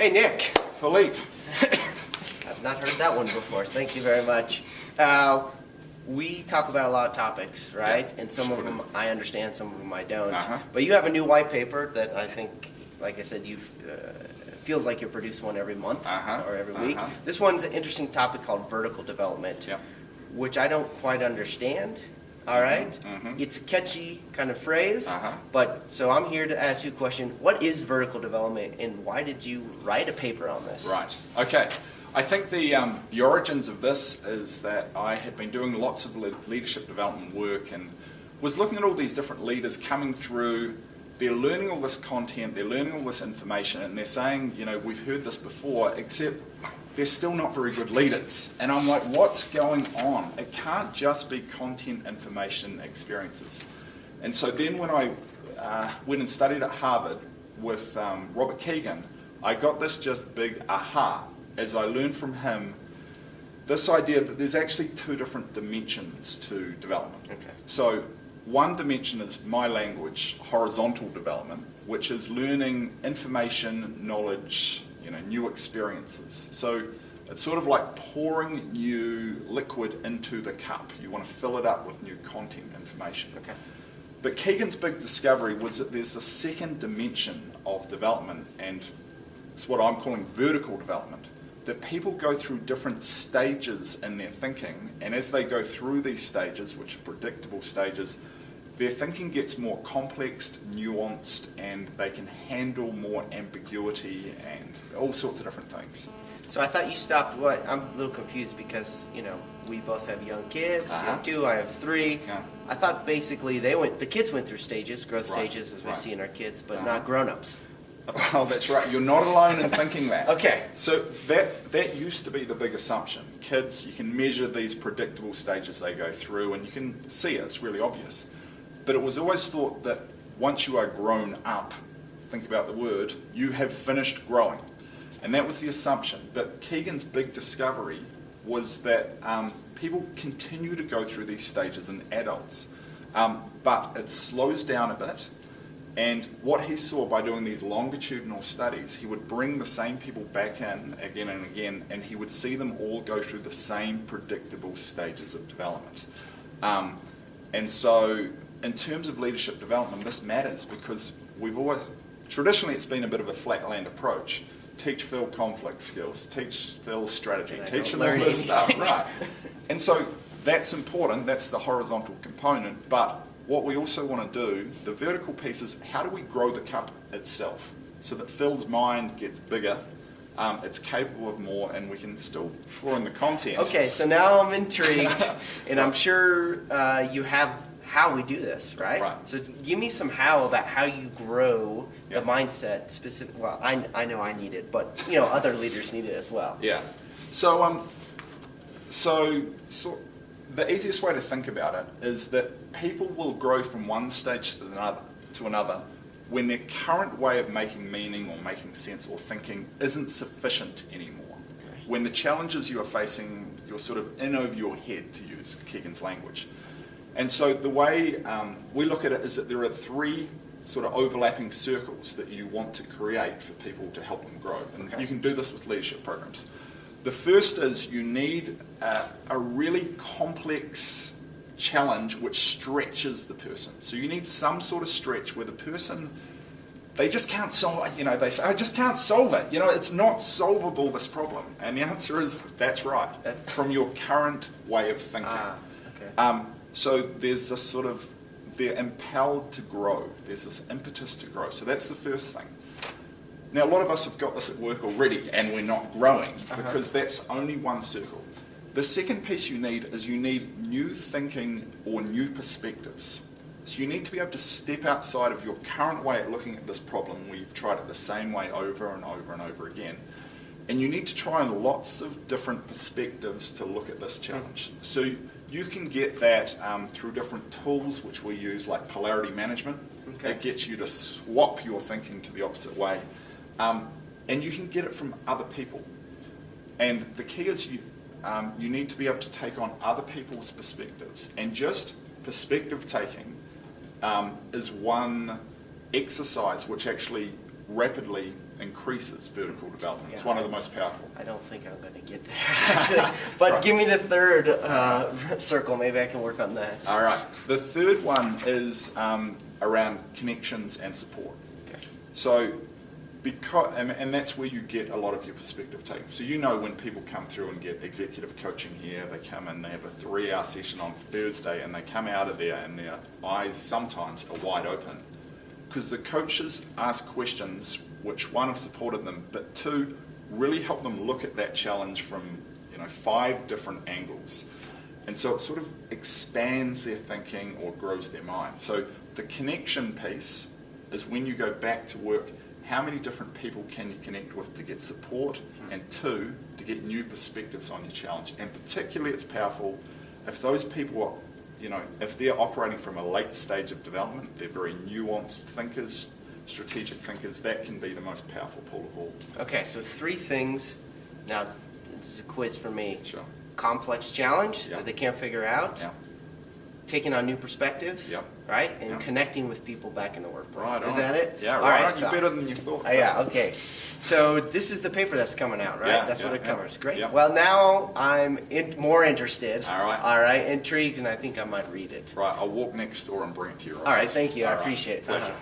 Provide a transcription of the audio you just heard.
Hey, Nick. Philippe. I've not heard that one before. Thank you very much. We talk about a lot of topics, right? Yeah, and some of them I understand, some of them I don't. But you have a new white paper that I think, like I said, feels like you produce one every month or every week. This one's an interesting topic called vertical development, which I don't quite understand. All right? It's a catchy kind of phrase, but so I'm here to ask you a question. What is vertical development, and why did you write a paper on this? Right. Okay. I think the origins of this is that I had been doing lots of leadership development work and was looking at all these different leaders coming through. They're learning all this content, they're learning all this information, and they're saying, you know, we've heard this before, except they're still not very good leaders. And I'm like, what's going on? It can't just be content, information, experiences. And so then when I went and studied at Harvard with Robert Kegan, I got this just big aha as I learned from him this idea that there's actually two different dimensions to development. Okay. So one dimension is my language, horizontal development, which is learning information, knowledge, you know, new experiences. So it's sort of like pouring new liquid into the cup. You want to fill it up with new content, information. Okay. But Kegan's big discovery was that there's a second dimension of development, and it's what I'm calling vertical development, that people go through different stages in their thinking, and as they go through these stages, which are predictable stages, their thinking gets more complex, nuanced, and they can handle more ambiguity and all sorts of different things. So I thought you stopped what? I'm a little confused because, you know, we both have young kids. You have 2, I have 3. Yeah. I thought basically the kids went through stages, growth stages as we see in our kids, but not grown-ups. Well, that's right. You're not alone in thinking that. Okay. So that used to be the big assumption. Kids, you can measure these predictable stages they go through, and you can see it. It's really obvious. But it was always thought that once you are grown up, think about the word, you have finished growing. And that was the assumption. But Kegan's big discovery was that people continue to go through these stages in adults, but it slows down a bit. And what he saw by doing these longitudinal studies, he would bring the same people back in again and again, and he would see them all go through the same predictable stages of development. And so in terms of leadership development, this matters because traditionally it's been a bit of a flatland approach. Teach Phil conflict skills, teach Phil strategy, teach him all this stuff, right? And so that's important, that's the horizontal component, but what we also want to do, the vertical piece, is how do we grow the cup itself so that Phil's mind gets bigger, it's capable of more, and we can still pour in the content. Okay, so now I'm intrigued, and I'm sure you have how we do this, right? Right. So give me some how about how you grow the mindset specific. Well, I know I need it, but you know other leaders need it as well. Yeah. So the easiest way to think about it is that people will grow from one stage to another when their current way of making meaning or making sense or thinking isn't sufficient anymore. Okay. When the challenges you are facing, you're sort of in over your head, to use Kegan's language. And so the way we look at it is that there are 3 sort of overlapping circles that you want to create for people to help them grow. And you can do this with leadership programs. The first is you need a really complex challenge which stretches the person. So you need some sort of stretch where the person, they just can't solve it. You know, they say, I just can't solve it. You know, it's not solvable, this problem. And the answer is, that's right, from your current way of thinking. So there's this sort of, they're impelled to grow. There's this impetus to grow. So that's the first thing. Now, a lot of us have got this at work already, and we're not growing because that's only one circle. The second piece you need is you need new thinking or new perspectives. So you need to be able to step outside of your current way of looking at this problem where you've tried it the same way over and over and over again. And you need to try on lots of different perspectives to look at this challenge. So you can get that through different tools which we use, like polarity management. It gets you to swap your thinking to the opposite way. And you can get it from other people. And the key is you need to be able to take on other people's perspectives. And just perspective taking is one exercise which actually rapidly increases vertical development. It's Yeah. one of the most powerful. I don't think I'm going to get there, actually. But Right. give me the third circle. Maybe I can work on that. All right. The third one is around connections and support. Okay. So, and that's where you get a lot of your perspective taken. So you know when people come through and get executive coaching here, they come in, they have a 3-hour session on Thursday, and they come out of there and their eyes sometimes are wide open. Because the coaches ask questions which, one, have supported them, but two, really help them look at that challenge from 5 different angles. And so it sort of expands their thinking or grows their mind. So the connection piece is when you go back to work, how many different people can you connect with to get support, and 2, to get new perspectives on your challenge. And particularly it's powerful if those people are, if they're operating from a late stage of development, they're very nuanced thinkers, strategic thinkers, that can be the most powerful pull of all. Okay, so 3 things. Now, this is a quiz for me. Sure. Complex challenge Yeah. that they can't figure out. Yeah. Taking on new perspectives. Yep. Right? And Yep. connecting with people back in the workplace. Right Is on. that it? Yeah, All right. right, You're better than you thought. Yeah, okay. So this is the paper that's coming out, right? Yeah, That's what yeah, it yeah. covers. Great. Yeah. Well, now I'm more interested. All right. All right, intrigued, and I think I might read it. Right, I'll walk next door and bring it to you. All right, thank you. I All right. appreciate it. Pleasure.